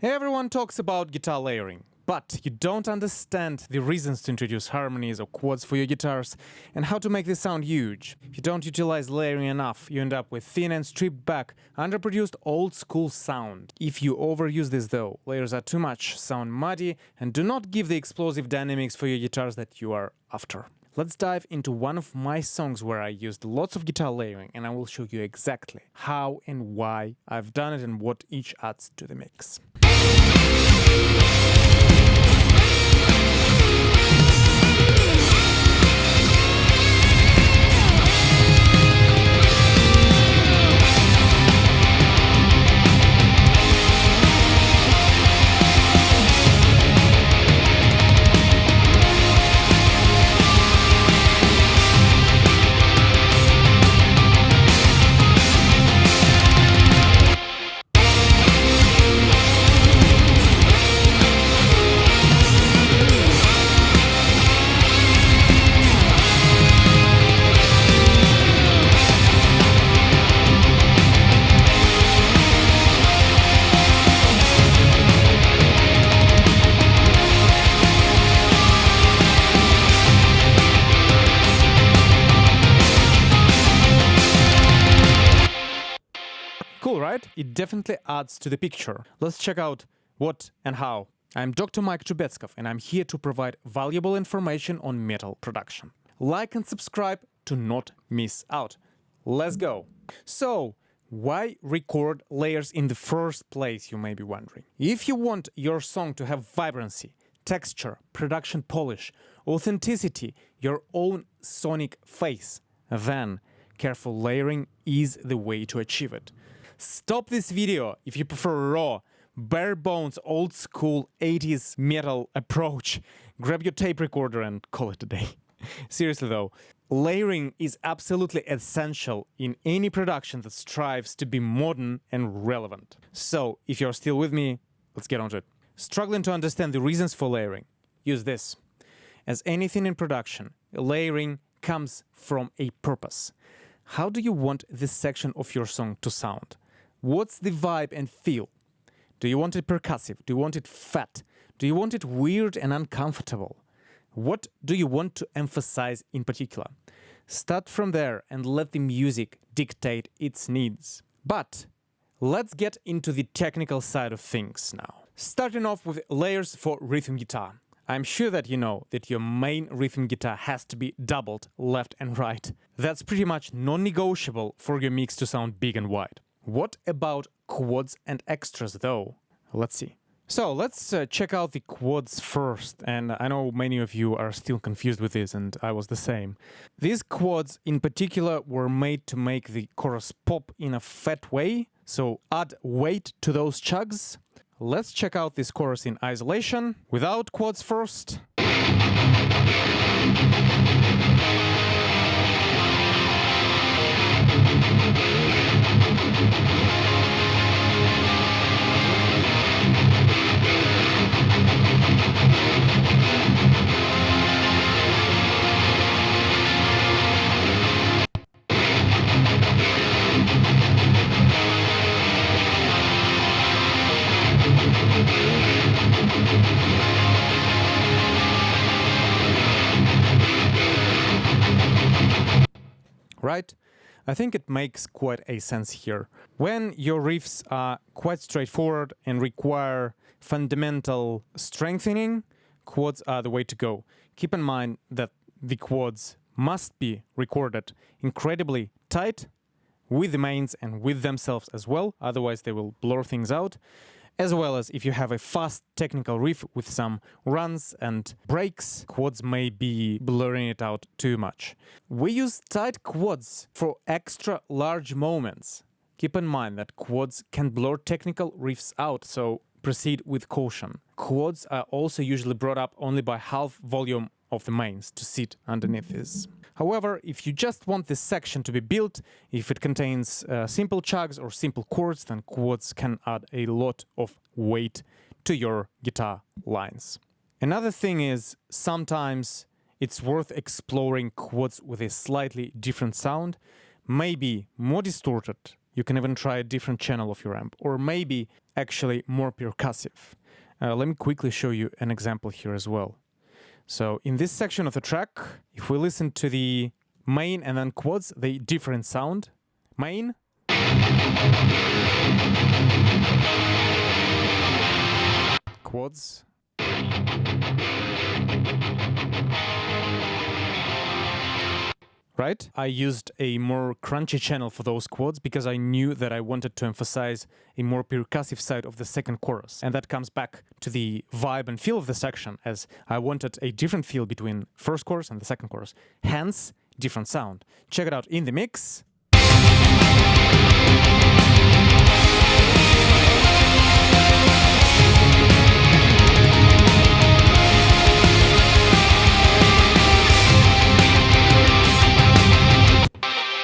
Everyone talks about guitar layering, but you don't understand the reasons to introduce harmonies or chords for your guitars and how to make this sound huge. If you don't utilize layering enough, you end up with thin and stripped back, underproduced old-school sound. If you overuse this though, layers are too much, sound muddy, and do not give the explosive dynamics for your guitars that you are after. Let's dive into one of my songs where I used lots of guitar layering, and I will show you exactly how and why I've done it and what each adds to the mix. Cool, right? It definitely adds to the picture. Let's check out what and how. I'm Dr. Mike Trubetskov, and I'm here to provide valuable information on metal production. Like and subscribe to not miss out. Let's go. So, why record layers in the first place, you may be wondering? If you want your song to have vibrancy, texture, production polish, authenticity, your own sonic face, then careful layering is the way to achieve it. Stop this video if you prefer raw, bare-bones, old-school 80s metal approach. Grab your tape recorder and call it a day. Seriously though, layering is absolutely essential in any production that strives to be modern and relevant. So, if you're still with me, let's get on to it. Struggling to understand the reasons for layering? Use this. As anything in production, layering comes from a purpose. How do you want this section of your song to sound? What's the vibe and feel? Do you want it percussive? Do you want it fat? Do you want it weird and uncomfortable? What do you want to emphasize in particular? Start from there and let the music dictate its needs. But let's get into the technical side of things now. Starting off with layers for rhythm guitar. I'm sure that you know that your main rhythm guitar has to be doubled left and right. That's pretty much non-negotiable for your mix to sound big and wide. What about quads and extras though? Let's see. So let's check out the quads first, and I know many of you are still confused with this, and I was the same. These quads in particular were made to make the chorus pop in a fat way, so add weight to those chugs. Let's check out this chorus in isolation, without quads first. Right? I think it makes quite a sense here. When your riffs are quite straightforward and require fundamental strengthening, quads are the way to go. Keep in mind that the quads must be recorded incredibly tight with the mains and with themselves as well, otherwise they will blur things out. As well as if you have a fast technical riff with some runs and breaks, quads may be blurring it out too much. We use tight quads for extra large moments. Keep in mind that quads can blur technical riffs out, so proceed with caution. Quads are also usually brought up only by half volume of the mains to sit underneath this. However, if you just want this section to be built, if it contains simple chugs or simple chords, then quads can add a lot of weight to your guitar lines. Another thing is, sometimes it's worth exploring quads with a slightly different sound, maybe more distorted, You can even try a different channel of your amp, or maybe actually more percussive. Let me quickly show you an example here as well. So in this section of the track, if we listen to the main and then quads, they differ in sound. Main. Quads. Right? I used a more crunchy channel for those chords because I knew that I wanted to emphasize a more percussive side of the second chorus. And that comes back to the vibe and feel of the section, as I wanted a different feel between first chorus and the second chorus. Hence, different sound. Check it out in the mix.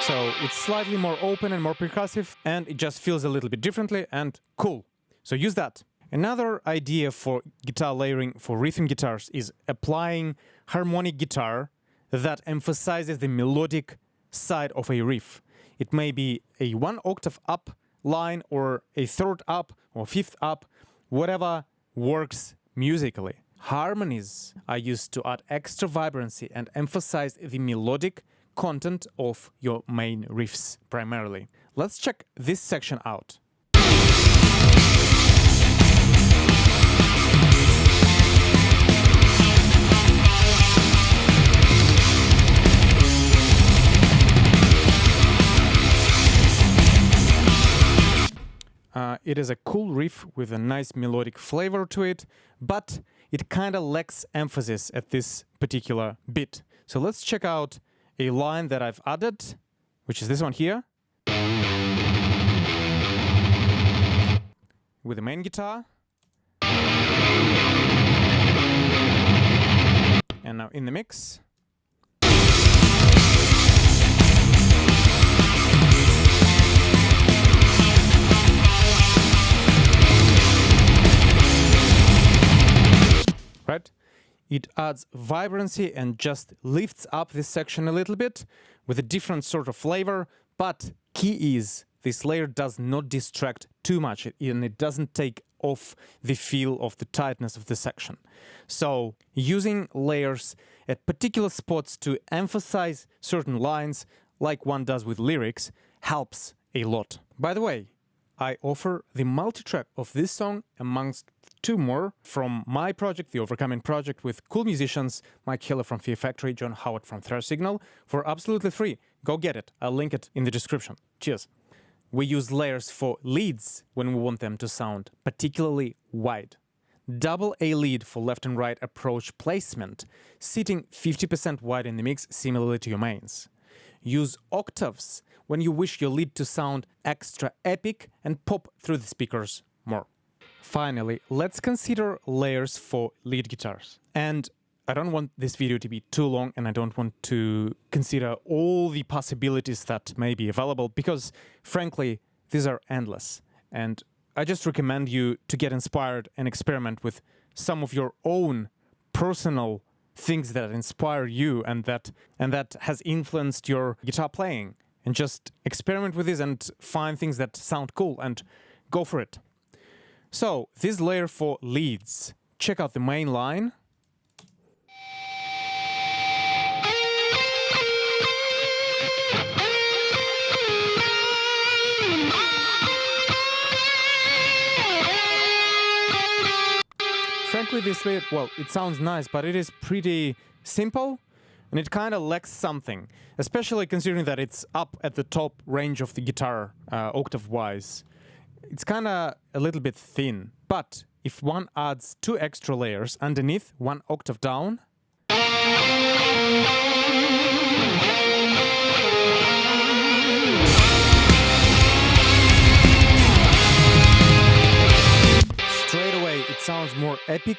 So it's slightly more open and more percussive, and it just feels a little bit differently and cool. So use that. Another idea for guitar layering for rhythm guitars is applying harmonic guitar that emphasizes the melodic side of a riff. It may be a 1 octave up line or a 3rd up or 5th up, whatever works musically. Harmonies are used to add extra vibrancy and emphasize the melodic content of your main riffs primarily. Let's check this section out. It is a cool riff with a nice melodic flavor to it, but it kind of lacks emphasis at this particular bit. So let's check out a line that I've added, which is this one here, with the main guitar. And now in the mix. Right? It adds vibrancy and just lifts up this section a little bit with a different sort of flavor, but key is this layer does not distract too much and it doesn't take off the feel of the tightness of the section. So using layers at particular spots to emphasize certain lines, like one does with lyrics, helps a lot. By the way, I offer the multi-track of this song amongst 2 more from my project, the Overcoming project, with cool musicians, Mike Heller from Fear Factory, John Howard from Thrash Signal, for absolutely free. Go get it. I'll link it in the description. Cheers. We use layers for leads when we want them to sound particularly wide. Double A lead for left and right approach placement, sitting 50% wide in the mix, similarly to your mains. Use octaves when you wish your lead to sound extra epic and pop through the speakers more. Finally, let's consider layers for lead guitars. And I don't want this video to be too long, and I don't want to consider all the possibilities that may be available, because frankly, these are endless. And I just recommend you to get inspired and experiment with some of your own personal things that inspire you and that has influenced your guitar playing. And just experiment with this and find things that sound cool and go for it. So, this layer for leads. Check out the main line. Frankly, this lead, well, it sounds nice, but it is pretty simple. And it kind of lacks something, especially considering that it's up at the top range of the guitar, octave-wise. It's kind of a little bit thin, but if one adds 2 extra layers underneath, 1 octave down, straight away it sounds more epic,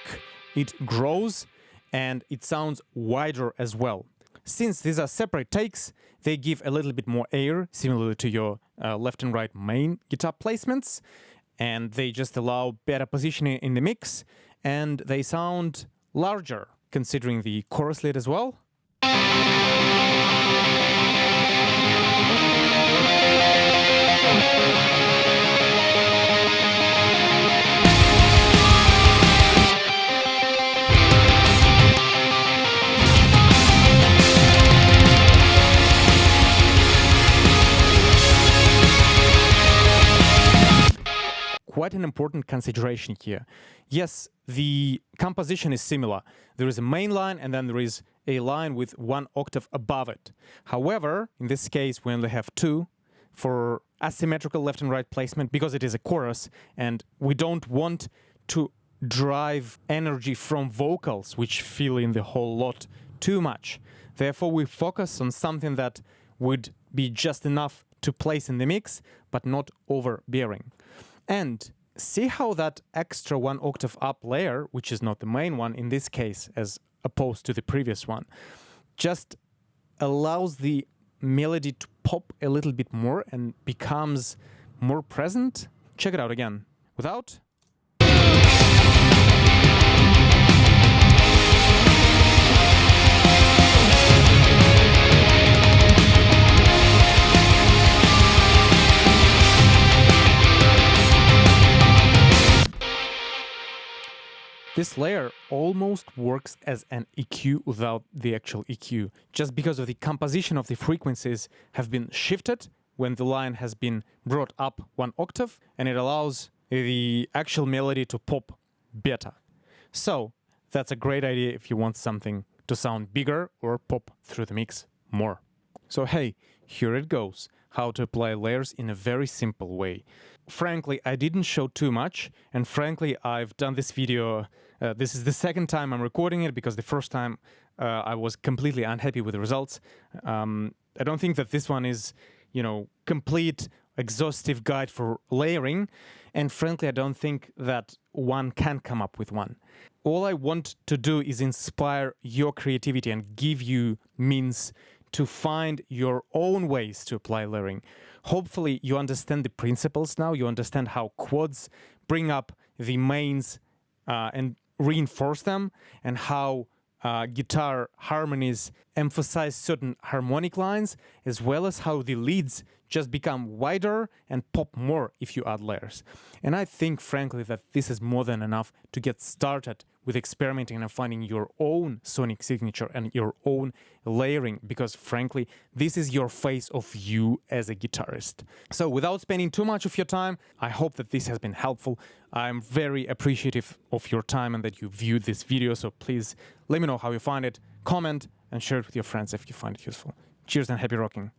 it grows, and it sounds wider as well. Since these are separate takes, they give a little bit more air, similarly to your left and right main guitar placements, and they just allow better positioning in the mix, and they sound larger, considering the chorus lead as well. Quite an important consideration here. Yes, the composition is similar. There is a main line and then there is a line with 1 octave above it. However, in this case, we only have 2 for asymmetrical left and right placement because it is a chorus and we don't want to drive energy from vocals, which fill in the whole lot too much. Therefore, we focus on something that would be just enough to place in the mix, but not overbearing. And see how that extra 1 octave up layer, which is not the main one in this case, as opposed to the previous one, just allows the melody to pop a little bit more and becomes more present. Check it out again. Without. This layer almost works as an EQ without the actual EQ, just because of the composition of the frequencies have been shifted when the line has been brought up 1 octave, and it allows the actual melody to pop better. So that's a great idea if you want something to sound bigger or pop through the mix more. So hey, here it goes, how to apply layers in a very simple way. Frankly, I didn't show too much, and frankly, I've done this video. This is the second time I'm recording it because the first time I was completely unhappy with the results. I don't think that this one is, complete, exhaustive guide for layering, and frankly, I don't think that one can come up with one. All I want to do is inspire your creativity and give you means to find your own ways to apply layering. Hopefully you understand the principles now, you understand how quads bring up the mains and reinforce them, and how guitar harmonies emphasize certain harmonic lines, as well as how the leads just become wider and pop more if you add layers. And I think, frankly, that this is more than enough to get started with experimenting and finding your own sonic signature and your own layering, because frankly, this is your face of you as a guitarist. So without spending too much of your time, I hope that this has been helpful. I'm very appreciative of your time and that you viewed this video, so please let me know how you find it, comment and share it with your friends if you find it useful. Cheers and happy rocking.